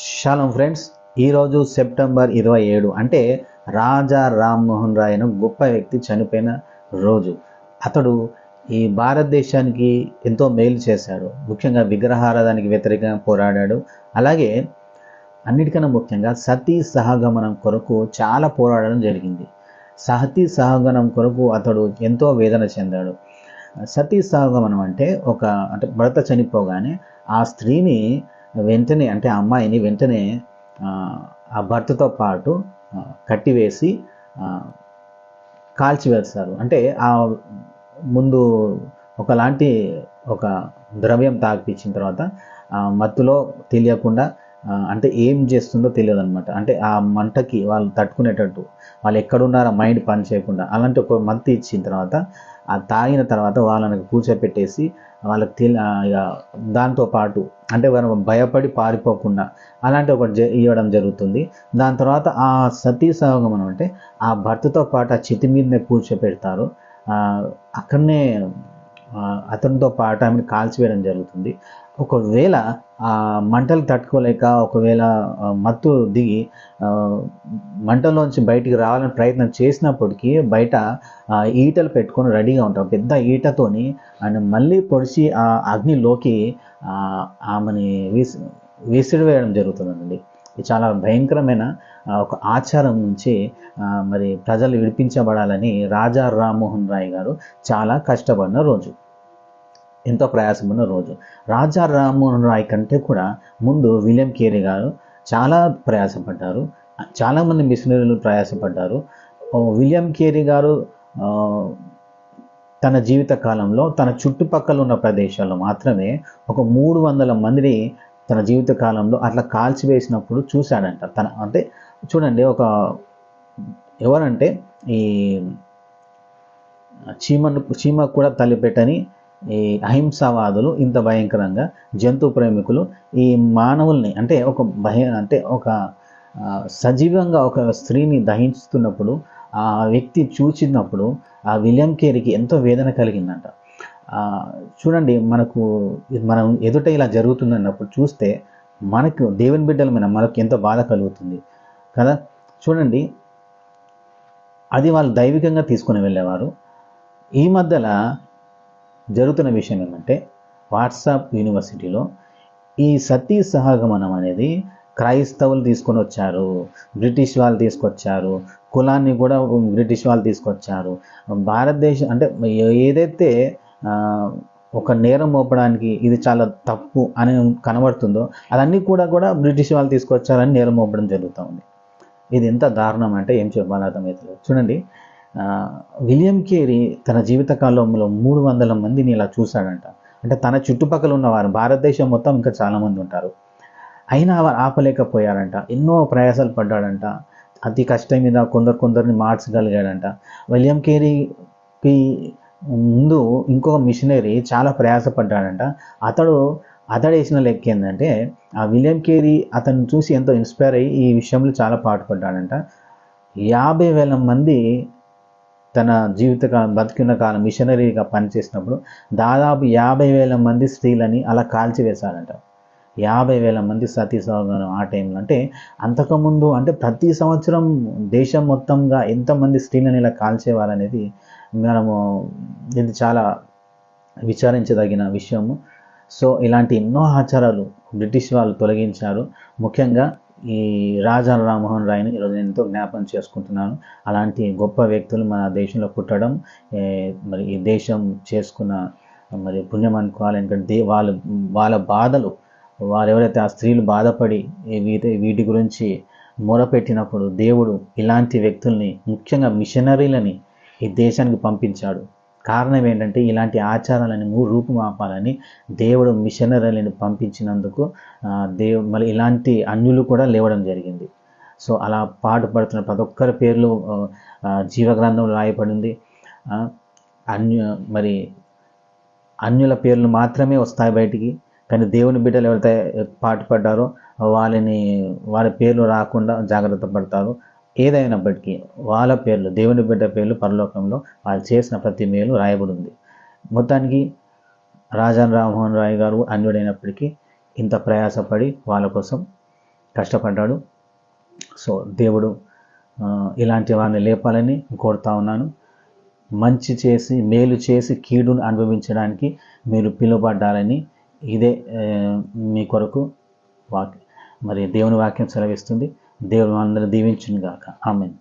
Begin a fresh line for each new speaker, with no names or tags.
Shalom friends, ఈరోజు September 27 అంటే రాజా రామ్మోహన్ రాయ్ అనే గొప్ప వ్యక్తి చనిపోయిన రోజు. అతడు ఈ భారతదేశానికి ఎంతో మేలు చేశాడు. ముఖ్యంగా విగ్రహారాధనకి వ్యతిరేకంగా పోరాడాడు. అలాగే అన్నిటికన్నా ముఖ్యంగా సతీ సహగమనం కొరకు చాలా పోరాడడం జరిగింది. సతీ సహగమనం కొరకు అతడు ఎంతో వేదన చెందాడు. సతీ సహగమనం అంటే భర్త చనిపోగానే ఆ స్త్రీని వెంటనే అంటే ఆ అమ్మాయిని వెంటనే ఆ భర్తతో పాటు కట్టివేసి కాల్చివేస్తారు. అంటే ఆ ముందు ఒక ద్రవ్యం తాగిపించిన తర్వాత మత్తులో తెలియకుండా అంటే ఏం చేస్తుందో తెలియదు అనమాట. అంటే ఆ మంటకి వాళ్ళు తట్టుకునేటట్టు వాళ్ళు ఎక్కడున్నారో మైండ్ పని చేయకుండా అలాంటి ఒక మత్తు ఇచ్చిన తర్వాత ఆ తాగిన తర్వాత వాళ్ళని కూర్చోపెట్టేసి వాళ్ళకి దాంతో పాటు అంటే మనం భయపడి పారిపోకుండా అలాంటి ఒకటి ఇవ్వడం జరుగుతుంది. దాని తర్వాత ఆ సతీ సహగమనం అంటే ఆ భర్తతో పాటు ఆ చితి మీదనే కూర్చోపెడతారు. అక్కడనే అతనితో పాటు ఆమెను కాల్చివేయడం జరుగుతుంది. ఒకవేళ ఆ మంటలు తట్టుకోలేక ఒకవేళ మత్తు దిగి మంటల్లోంచి బయటికి రావాలని ప్రయత్నం చేసినప్పటికీ బయట ఈటలు పెట్టుకొని రెడీగా ఉంటాం. పెద్ద ఈటతోని ఆయన మళ్ళీ పొడిచి ఆ అగ్నిలోకి ఆమెని విసిరివేయడం జరుగుతుందండి. ఇది చాలా భయంకరమైన ఒక ఆచారం నుంచి మరి ప్రజలు విడిపించబడాలని రాజా రామ్మోహన్ రాయ్ గారు చాలా కష్టపడిన రోజు, ఎంతో ప్రయాసపడిన రోజు. రాజా రామ్మోహన్ రాయ్ కంటే కూడా ముందు విలియం కేరీ గారు చాలా ప్రయాసపడ్డారు. చాలామంది మిషనరీలు ప్రయాసపడ్డారు. విలియం కేరీ గారు తన జీవిత కాలంలో తన చుట్టుపక్కల ఉన్న ప్రదేశాల్లో మాత్రమే ఒక 300 మందిని తన జీవిత కాలంలో అట్లా కాల్చివేసినప్పుడు చూశాడంట. అంటే చూడండి, ఎవరంటే ఈ చీమ కూడా తల్లిపెట్టని ఈ అహింసావాదులు, ఇంత భయంకరంగా జంతు ప్రేమికులు ఈ మానవుల్ని అంటే ఒక సజీవంగా ఒక స్త్రీని దహించుతున్నప్పుడు ఆ వ్యక్తి చూసినప్పుడు ఆ విలియం కేరీకి ఎంతో వేదన కలిగిందంట. చూడండి, మనం ఎదుట ఇలా జరుగుతుందన్నప్పుడు చూస్తే మనకు దేవుని బిడ్డలమైన మనకు ఎంతో బాధ కలుగుతుంది కదా. చూడండి, అది వాళ్ళు దైవికంగా తీసుకుని వెళ్ళేవారు. ఈ మధ్యలో జరుగుతున్న విషయం ఏమంటే వాట్సాప్ యూనివర్సిటీలో ఈ సతీ సహగమనం అనేది క్రైస్తవులు తీసుకొని వచ్చారు, బ్రిటిష్ వాళ్ళు తీసుకొచ్చారు, కులాన్ని కూడా బ్రిటిష్ వాళ్ళు తీసుకొచ్చారు. భారతదేశం అంటే ఏదైతే ఒక నేరం మోపడానికి ఇది చాలా తప్పు అని కనబడుతుందో అదన్నీ కూడా బ్రిటిష్ వాళ్ళు తీసుకొచ్చారని నేరం మోపడం జరుగుతూ ఉంది. ఇది ఎంత దారుణం అంటే ఏం చెప్పాలి అర్థమవుతుంది. చూడండి, విలియం కేరీ తన జీవితకాలంలో 300 మందిని ఇలా చూశాడంట. అంటే తన చుట్టుపక్కల ఉన్నవారు, భారతదేశం మొత్తం ఇంకా చాలామంది ఉంటారు, అయినా ఆపలేకపోయారంట. ఎన్నో ప్రయాసాలు పడ్డాడంట. అతి కష్టం మీద కొందరిని మార్చగలిగాడంట. విలియం కేరీకి ముందు ఇంకొక మిషనరీ చాలా ప్రయాసపడ్డాడంట. అతడు వేసిన లెక్క ఏంటంటే ఆ విలియం కేరీ అతన్ని చూసి ఎంతో ఇన్స్పైర్ అయ్యి ఈ విషయంలో చాలా పాటుపడ్డాడంట. 50,000 మంది తన బతికిన కాలం మిషనరీగా పనిచేసినప్పుడు దాదాపు 50,000 మంది స్త్రీలని అలా కాల్చివేశాడంట. 50,000 మంది సతీ సహగమనం ఆ టైంలో. అంటే అంతకుముందు అంటే ప్రతి సంవత్సరం దేశం మొత్తంగా ఎంతమంది స్త్రీలను ఇలా కాల్చేవారనేది ఇది చాలా విచారించదగిన విషయము. సో ఇలాంటి ఎన్నో ఆచారాలు బ్రిటిష్ వాళ్ళు తొలగించారు. ముఖ్యంగా ఈ రాజా రామ్మోహన్ రాయ్ని ఈరోజు నేను ఎంతో జ్ఞాపకం చేసుకుంటున్నాను. అలాంటి గొప్ప వ్యక్తులు మన దేశంలో పుట్టడం మరి ఈ దేశం చేసుకున్న మరి పుణ్యం అనుకోవాలి. ఎందుకంటే వాళ్ళ బాధలు, వారు ఎవరైతే ఆ స్త్రీలు బాధపడి వీటి గురించి మొరపెట్టినప్పుడు దేవుడు ఇలాంటి వ్యక్తుల్ని, ముఖ్యంగా మిషనరీలని ఈ దేశానికి పంపించాడు. కారణం ఏంటంటే ఇలాంటి ఆచారాలని రూపుమాపాలని దేవుడు మిషనరీలను పంపించినందుకు మళ్ళీ ఇలాంటి అన్యులు కూడా లేవడం జరిగింది. సో అలా పాటుపడుతున్న ప్రతి ఒక్కరి పేర్లు జీవగ్రంథంలో రాయబడింది. మరి అన్యుల పేర్లు మాత్రమే వస్తాయి బయటికి, కానీ దేవుని బిడ్డలు ఎవరైతే పాటుపడ్డారో వాళ్ళ పేర్లు రాకుండా జాగ్రత్త పడతారు. ఏదైనప్పటికీ వాళ్ళ పేర్లు, దేవుని బిడ్డ పేర్లు పరలోకంలో వాళ్ళు చేసిన ప్రతి మేలు రాయబడి ఉంది. మొత్తానికి రాజా రామ్మోహన్ రాయ్ గారు అన్యుడైనప్పటికీ ఇంత ప్రయాసపడి వాళ్ళ కోసం కష్టపడ్డాడు. సో దేవుడు ఇలాంటి వారిని లేపాలని కోరుతా ఉన్నాను. మంచి చేసి మేలు చేసి కీడును అనుభవించడానికి మీరు పిలువబడ్డారని ఇదే మీ కొరకు మరి దేవుని వాక్యం సెలవిస్తుంది. దేవుడు అందరూ దీవించును గాక. ఆమేన్.